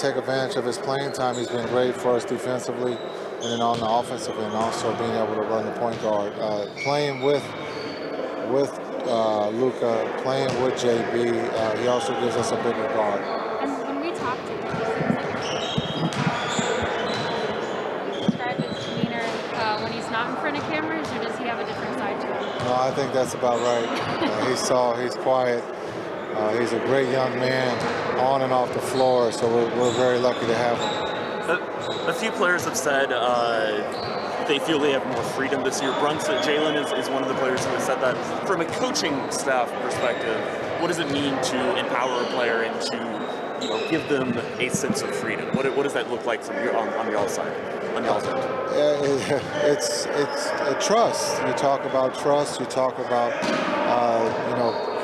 take advantage of his playing time. He's been great for us defensively, and then on the offensive end, also being able to run the point guard, playing with Luka, playing with JB. He also gives us a bigger guard. And when we talk to him, describe his demeanor when he's not in front of cameras, or does he have a different side to him? No, I think that's about right. He's tall, he's quiet. He's a great young man on and off the floor, so we're very lucky to have him. A few players have said they feel they have more freedom this year. Jalen is one of the players who has said that. From a coaching staff perspective, what does it mean to empower a player and to give them a sense of freedom? What does that look like from on y'all's side? It's a trust. You talk about trust. You talk about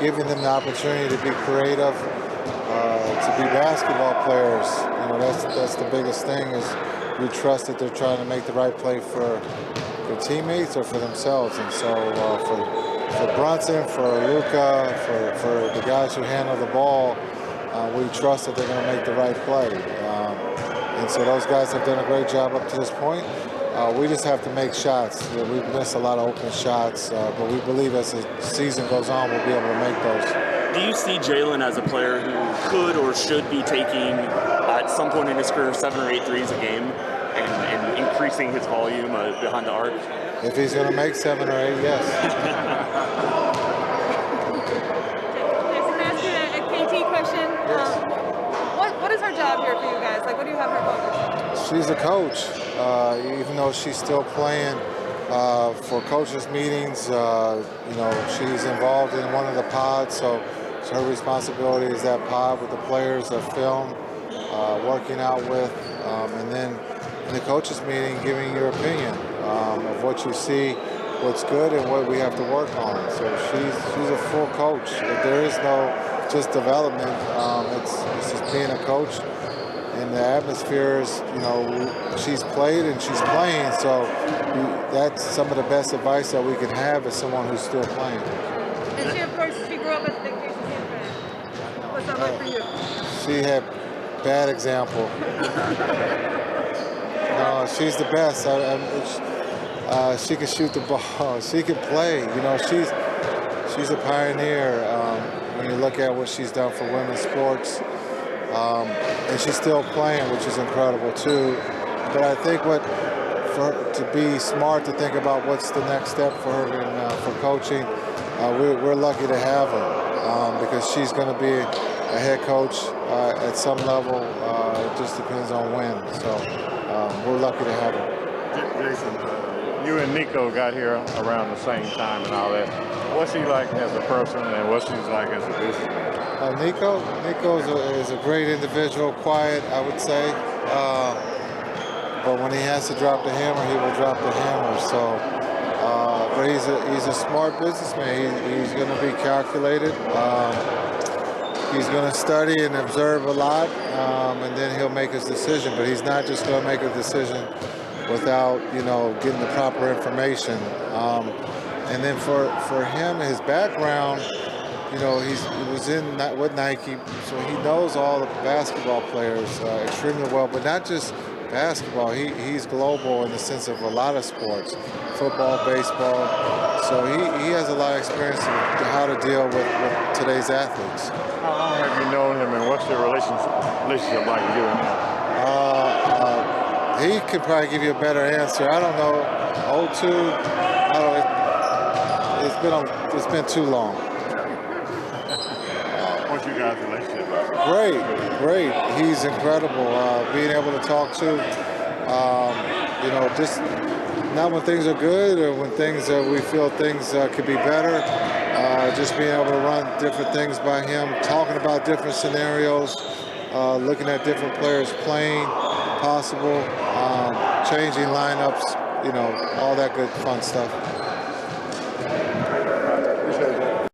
giving them the opportunity to be creative, to be basketball players. That's the biggest thing, is you trust that they're trying to make the right play for their teammates or for themselves. And so for Brunson, for Luka, for the guys who handle the ball, we trust that they're going to make the right play. And so those guys have done a great job up to this point. We just have to make shots. We've missed a lot of open shots, but we believe as the season goes on, we'll be able to make those. Do you see Jalen as a player who could or should be taking, at some point in his career, 7 or 8 threes a game and increasing his volume behind the arc? If he's going to make 7 or 8, yes. Can I ask you a KT question? Yes. What is her job here for you guys? Like, what do you have her focused on? She's a coach. Even though she's still playing for coaches meetings, she's involved in one of the pods, so her responsibility is that pod with the players, the film, working out with, and then in the coaches meeting, giving your opinion of what you see, what's good, and what we have to work on. So she's a full coach. There is no just development. It's just being a coach. And the atmosphere is, she's played and she's playing, so that's some of the best advice that we can have as someone who's still playing. And she, of course, she grew up as a big Jason Kidd fan. What's that like for you? She had bad example. No, she's the best. She can shoot the ball. She can play. She's a pioneer. When you look at what she's done for women's sports. And she's still playing, which is incredible too. But I think to be smart to think about what's the next step for her for coaching, we're lucky to have her because she's going to be a head coach at some level. It just depends on when. So we're lucky to have her. Jason, you and Nico got here around the same time and all that. What's he like as a person and what's he like as a businessman? Nico is a great individual, quiet, I would say. But when he has to drop the hammer, he will drop the hammer. So, but he's a smart businessman. He's going to be calculated. He's going to study and observe a lot, and then he'll make his decision. But he's not just going to make a decision without getting the proper information. And then for him, his background. He was with Nike, so he knows all the basketball players extremely well, but not just basketball. He's global in the sense of a lot of sports, football, baseball. So he has a lot of experience in how to deal with today's athletes. How long have you known him, and what's the relationship like with you and him? He could probably give you a better answer. I don't know. 02. It's been too long. What's you guys' relationship like? Great. He's incredible. Being able to talk to, just not when things are good or when we feel things could be better. Just being able to run different things by him, talking about different scenarios, looking at different players playing, possible, changing lineups, all that good fun stuff.